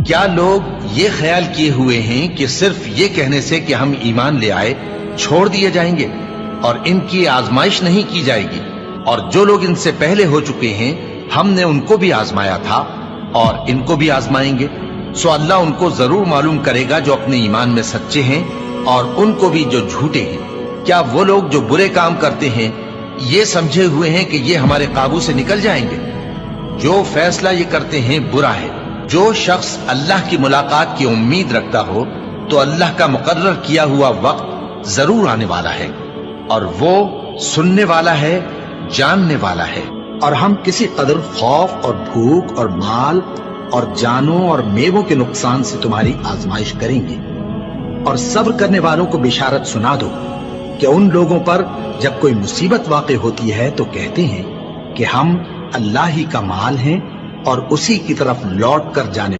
क्या लोग ये ख्याल किए हुए हैं कि सिर्फ ये कहने से कि हम ईमान ले आए छोड़ दिए जाएंगे और इनकी आजमाइश नहीं की जाएगी? और जो लोग इनसे पहले हो चुके हैं हमने उनको भी आजमाया था और इनको भी आजमाएंगे। सो अल्लाह उनको जरूर मालूम करेगा जो अपने ईमान में सच्चे हैं और उनको भी जो झूठे हैं। क्या वो लोग जो बुरे काम करते हैं ये समझे हुए हैं कि ये हमारे काबू से निकल जाएंगे? जो फैसला ये करते हैं बुरा है। जो शख्स अल्लाह की मुलाकात की उम्मीद रखता हो तो अल्लाह का मुकर्रर किया हुआ वक्त जरूर आने वाला है और वो सुनने वाला है, जानने वाला है। और हम किसी कदर खौफ और भूख और माल और जानों और मेवों के नुकसान से तुम्हारी आजमाइश करेंगे। और सब्र करने वालों को बिशारत सुना दो कि उन लोगों पर जब कोई मुसीबत वाक़ई होती है तो कहते हैं कि हम अल्लाह ही का माल हैं और उसी की तरफ लौट कर जाने